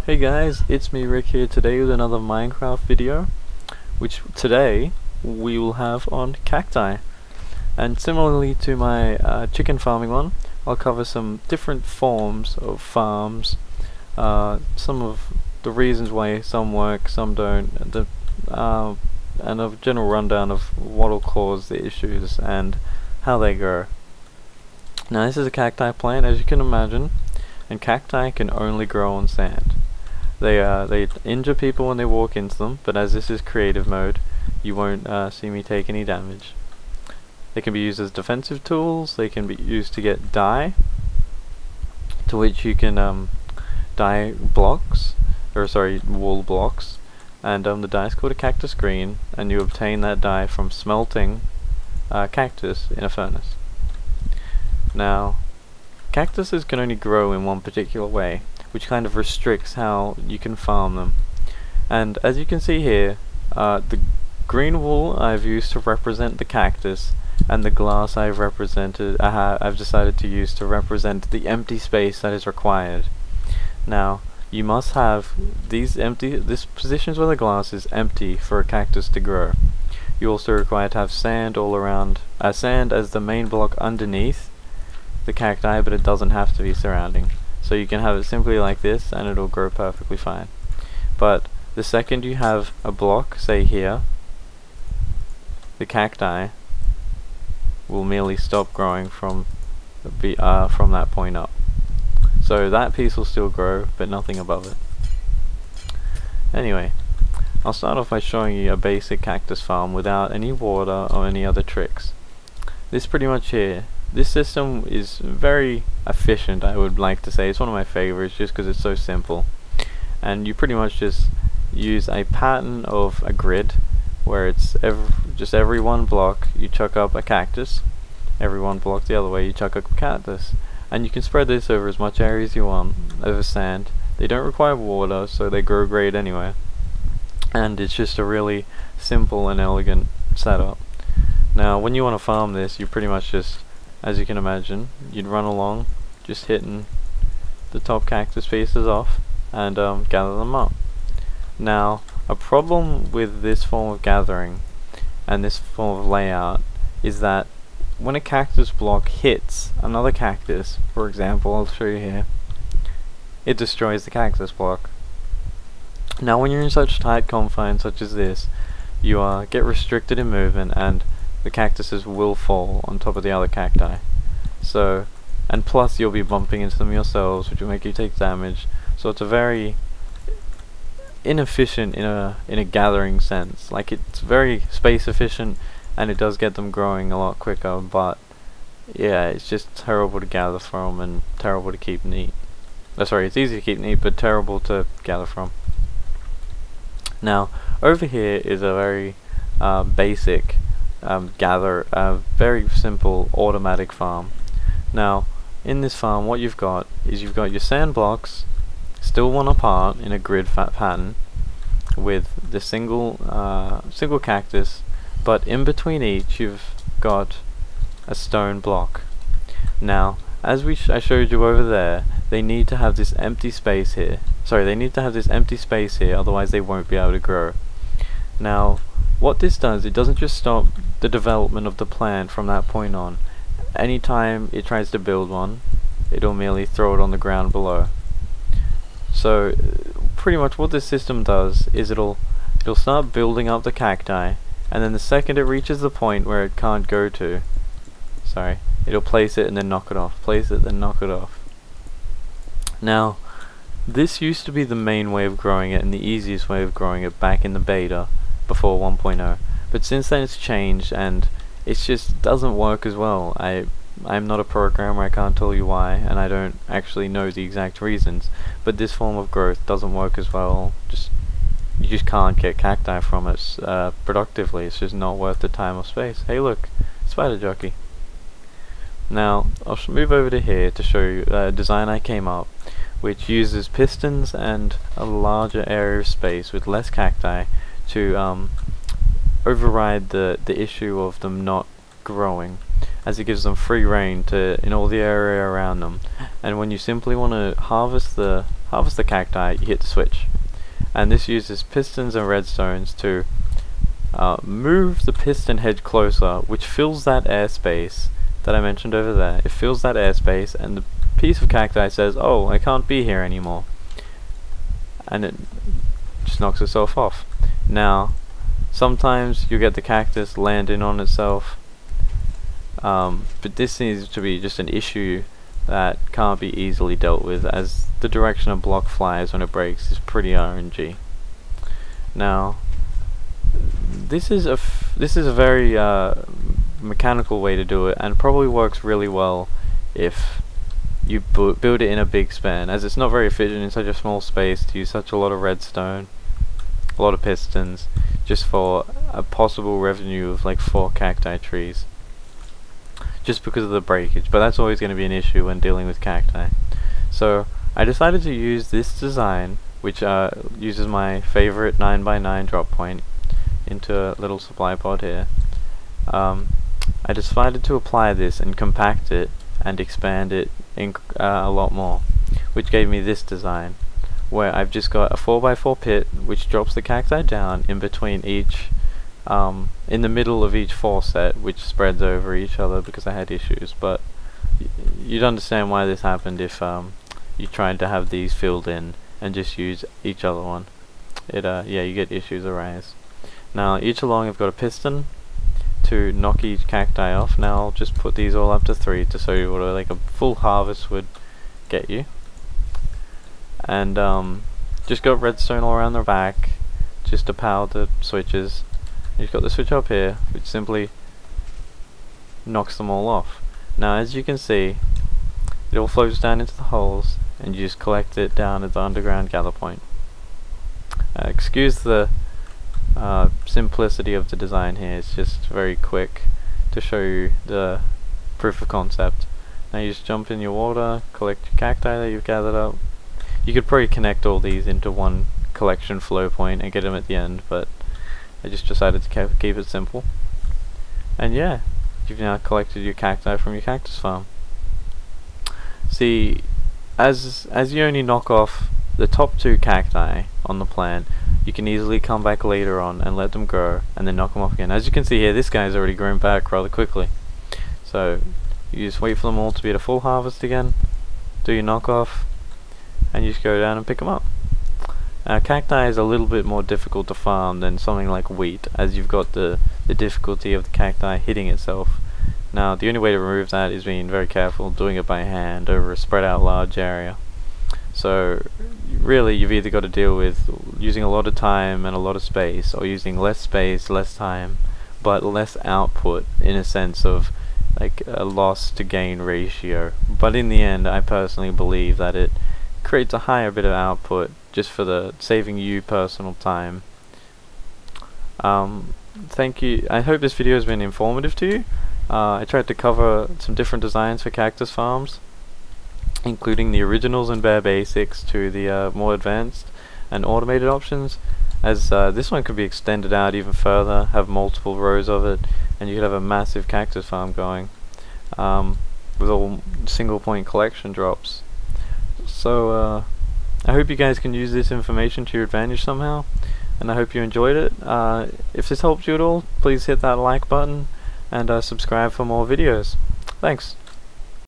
Hey guys, it's me Rick here today with another Minecraft video, which today we will have on cacti. And similarly to my chicken farming one, I'll cover some different forms of farms, some of the reasons why some work, some don't, and a general rundown of what will cause the issues and how they grow. Now this is a cacti plant, as you can imagine, and cacti can only grow on sand. They injure people when they walk into them, but as this is creative mode, you won't see me take any damage. They can be used as defensive tools. They can be used to get dye, to which you can dye blocks, or sorry, wool blocks, and the dye is called a cactus green, and you obtain that dye from smelting cactus in a furnace. Now, cactuses can only grow in one particular way, which kind of restricts how you can farm them. And as you can see here, the green wool I've used to represent the cactus, and the glass I've decided to use to represent the empty space that is required. Now, you must have these positions where the glass is empty for a cactus to grow. You also require to have sand all around, sand as the main block underneath the cacti, but it doesn't have to be surrounding. So you can have it simply like this and it'll grow perfectly fine. But the second you have a block, say here, the cacti will merely stop growing from that point up. So that piece will still grow, but nothing above it. Anyway, I'll start off by showing you a basic cactus farm without any water or any other tricks. This pretty much here. This system is very efficient, I would like to say. It's one of my favorites just because it's so simple. And you pretty much just use a pattern of a grid where it's just every one block you chuck up a cactus, every one block the other way you chuck up a cactus. And you can spread this over as much area as you want, over sand. They don't require water, so they grow great anyway. And it's just a really simple and elegant setup. Now when you want to farm this, you pretty much just, as you can imagine, you'd run along just hitting the top cactus pieces off and gather them up. Now, a problem with this form of gathering and this form of layout is that when a cactus block hits another cactus, for example, I'll show you here, it destroys the cactus block. Now when you're in such tight confines such as this, you get restricted in movement and the cactuses will fall on top of the other cacti. So, and plus you'll be bumping into them yourselves, which will make you take damage. So it's a very inefficient in a gathering sense. Like, it's very space efficient and it does get them growing a lot quicker, but yeah, it's just terrible to gather from and terrible to keep neat. Sorry, it's easy to keep neat, but terrible to gather from. Now, over here is a very basic very simple automatic farm. Now in this farm what you've got is you've got your sand blocks still one apart in a grid pattern with the single cactus, but in between each you've got a stone block. Now as I showed you over there, they need to have this empty space here. Sorry, they need to have this empty space here, otherwise they won't be able to grow. Now what this does, it doesn't just stop the development of the plant from that point on. Anytime it tries to build one, it'll merely throw it on the ground below. So pretty much what this system does is it'll start building up the cacti, and then the second it reaches the point where it can't go to, it'll place it and then knock it off, place it then knock it off. Now this used to be the main way of growing it and the easiest way of growing it back in the beta before 1.0, but since then it's changed and it just doesn't work as well. I'm not a programmer, I can't tell you why, and I don't actually know the exact reasons, but this form of growth doesn't work as well. You just can't get cacti from it productively. It's just not worth the time or space. Hey look, spider jockey. Now I'll move over to here to show you a design I came up which uses pistons and a larger area of space with less cacti to override the issue of them not growing, as it gives them free reign in all the area around them. And when you simply want to harvest the harvest the cacti, you hit the switch. And this uses pistons and redstones to move the piston head closer, which fills that airspace that I mentioned over there. It fills that airspace, and the piece of cacti says, oh, I can't be here anymore. And it just knocks itself off. Now, sometimes you get the cactus landing on itself, but this seems to be just an issue that can't be easily dealt with, as the direction a block flies when it breaks is pretty RNG. Now, this is a very mechanical way to do it, and probably works really well if you build it in a big span, as it's not very efficient in such a small space to use such a lot of redstone, a lot of pistons, just for a possible revenue of like 4 cacti trees, just because of the breakage. But that's always going to be an issue when dealing with cacti. So I decided to use this design, which uses my favorite 9x9 drop point into a little supply pod here. I decided to apply this and compact it and expand it a lot more, which gave me this design, where I've just got a 4x4 pit which drops the cacti down in between each, in the middle of each 4 set, which spreads over each other because I had issues. But you'd understand why this happened if you tried to have these filled in and just use each other one. Yeah, you get issues arise. Now each along I've got a piston to knock each cacti off. Now I'll just put these all up to 3 to show you what like a full harvest would get you. And just got redstone all around the back just to power the switches. You've got the switch up here which simply knocks them all off. Now as you can see, it all flows down into the holes and you just collect it down at the underground gather point. Excuse the simplicity of the design here, it's just very quick to show you the proof of concept. Now you just jump in your water, collect your cacti that you've gathered up. You could probably connect all these into one collection flow point and get them at the end, but I just decided to keep it simple. And yeah, you've now collected your cacti from your cactus farm. See, as you only knock off the top 2 cacti on the plant, you can easily come back later on and let them grow and then knock them off again. As you can see here, this guy's already grown back rather quickly. So you just wait for them all to be at a full harvest again, do your knockoff, and you just go down and pick them up. Cacti is a little bit more difficult to farm than something like wheat, as you've got the difficulty of the cacti hitting itself. Now the only way to remove that is being very careful, doing it by hand over a spread out large area. So really you've either got to deal with using a lot of time and a lot of space, or using less space, less time, but less output, in a sense of like a loss to gain ratio. But in the end, I personally believe that it creates a higher bit of output just for the saving you personal time. Thank you. I hope this video has been informative to you. I tried to cover some different designs for cactus farms, including the originals and bare basics to the more advanced and automated options, as this one could be extended out even further, have multiple rows of it, and you could have a massive cactus farm going with all single point collection drops. So I hope you guys can use this information to your advantage somehow, and I hope you enjoyed it. If this helped you at all, please hit that like button and subscribe for more videos. Thanks.